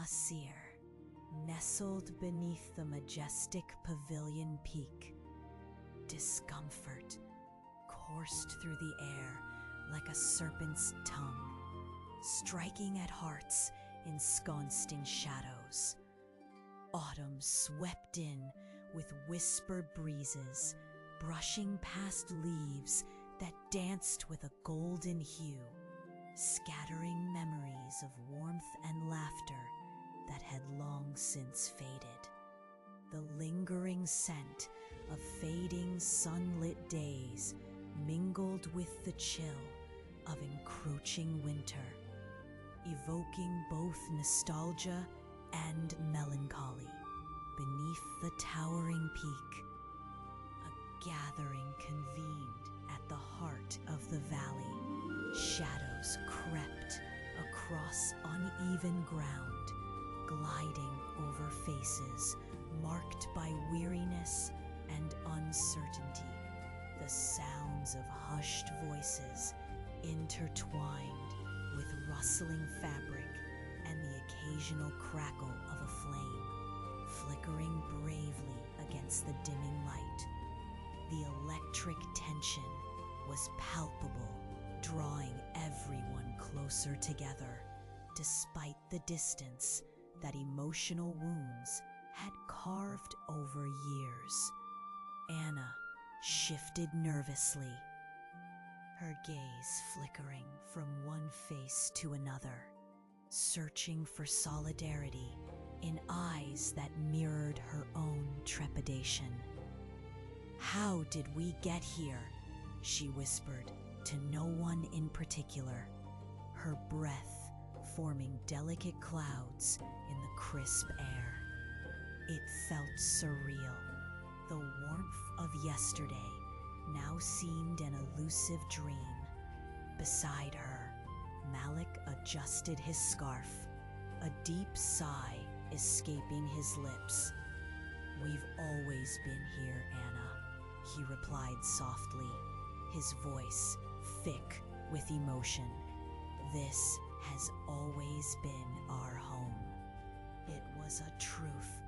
Nasir, nestled beneath the majestic Pavilion Peak. Discomfort coursed through the air like a serpent's tongue, striking at hearts ensconced in shadows. Autumn swept in with whispered breezes, brushing past leaves that danced with a golden hue, scattering memories of warmth and laughter that had long since faded. The lingering scent of fading sunlit days mingled with the chill of encroaching winter, evoking both nostalgia and melancholy. Beneath the towering peak, a gathering convened at the heart of the valley. Shadows crept across uneven ground, gliding over faces marked by weariness and uncertainty. The sounds of hushed voices intertwined with rustling fabric and the occasional crackle of a flame, flickering bravely against the dimming light. The electric tension was palpable, drawing everyone closer together, despite the distance that emotional wounds had carved over years. Anna shifted nervously, her gaze flickering from one face to another, searching for solidarity in eyes that mirrored her own trepidation. "How did we get here?" she whispered to no one in particular, her breath forming delicate clouds in the crisp air. It felt surreal. The warmth of yesterday now seemed an elusive dream. Beside her, Malik adjusted his scarf, a deep sigh escaping his lips. "We've always been here, Anna," he replied softly, his voice thick with emotion. "This has always been our home." It was a truth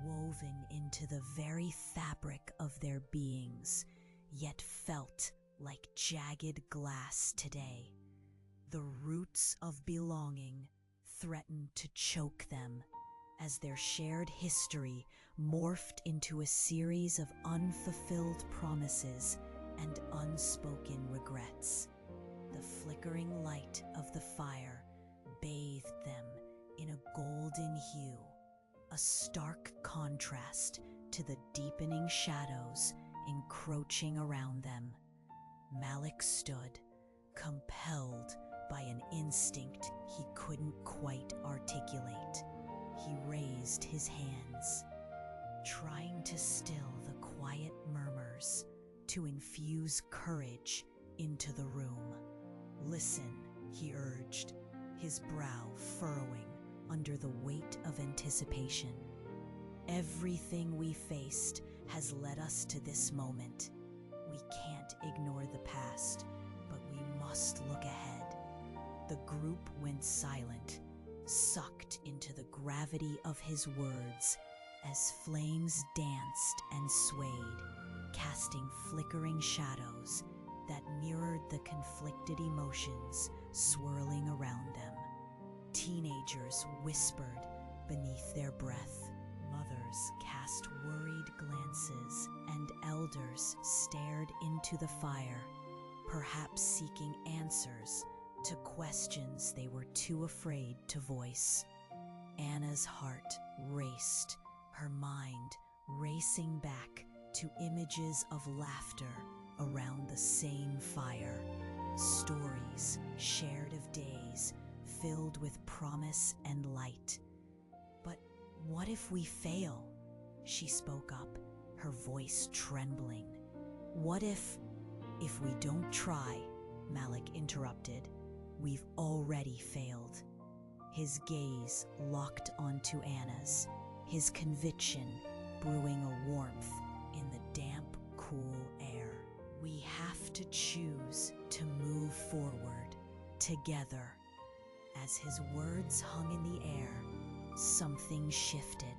woven into the very fabric of their beings, yet felt like jagged glass today. The roots of belonging threatened to choke them as their shared history morphed into a series of unfulfilled promises and unspoken regrets. The flickering light of the fire bathed them in a golden hue, a stark contrast to the deepening shadows encroaching around them. Malik stood, compelled by an instinct he couldn't quite articulate. He raised his hands, trying to still the quiet murmurs, to infuse courage into the room. "Listen," he urged, his brow furrowing under the weight of anticipation. "Everything we faced has led us to this moment. We can't ignore the past, but we must look ahead." The group went silent, sucked into the gravity of his words as flames danced and swayed, casting flickering shadows that mirrored the conflicted emotions swirling around them. Teenagers whispered beneath their breath. Mothers cast worried glances, and elders stared into the fire, perhaps seeking answers to questions they were too afraid to voice. Anna's heart raced, her mind racing back to images of laughter around the same fire, stories shared of days filled with promise and light. "But what if we fail?" she spoke up, her voice trembling. "What if we don't try?" Malik interrupted. "We've already failed." His gaze locked onto Anna's, his conviction brewing a warmth in the damp, cool air. "We have to choose to move forward together." As his words hung in the air, something shifted.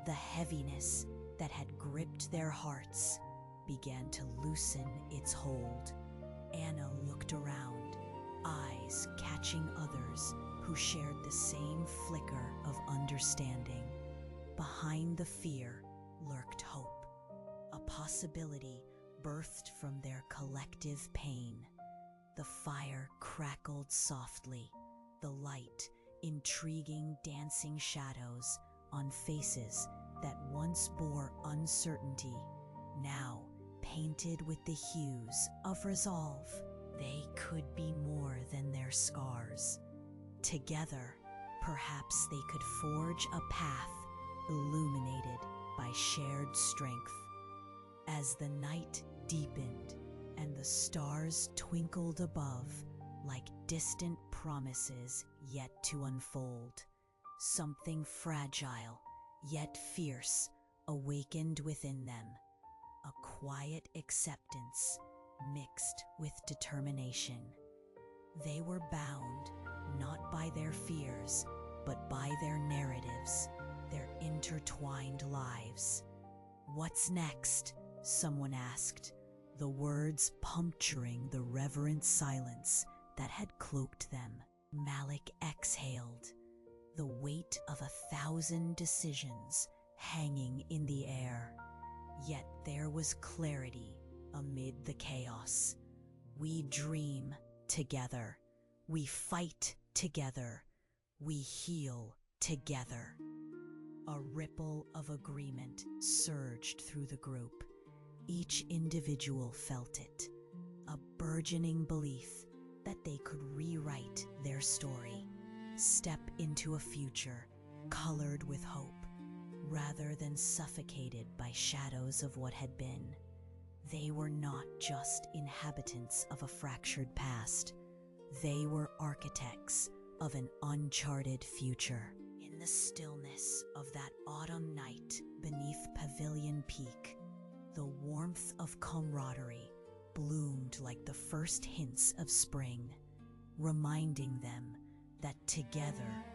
The heaviness that had gripped their hearts began to loosen its hold. Anna looked around, eyes catching others who shared the same flicker of understanding. Behind the fear lurked hope, a possibility birthed from their collective pain. The fire crackled softly, the light intriguing dancing shadows on faces that once bore uncertainty, now painted with the hues of resolve. They could be more than their scars. Together, perhaps they could forge a path illuminated by shared strength. As the night deepened and the stars twinkled above like distant promises yet to unfold, something fragile yet fierce awakened within them, a quiet acceptance mixed with determination. They were bound not by their fears, but by their narratives, their intertwined lives. "What's next?" someone asked, the words puncturing the reverent silence that had cloaked them. Malik exhaled, the weight of 1,000 decisions hanging in the air. Yet there was clarity amid the chaos. We dream together. We fight together. We heal together. A ripple of agreement surged through the group. Each individual felt it, a burgeoning belief that they could rewrite their story, step into a future colored with hope, rather than suffocated by shadows of what had been. They were not just inhabitants of a fractured past. They were architects of an uncharted future. In the stillness of that autumn night beneath Pavilion Peak, the warmth of camaraderie bloomed like the first hints of spring, reminding them that together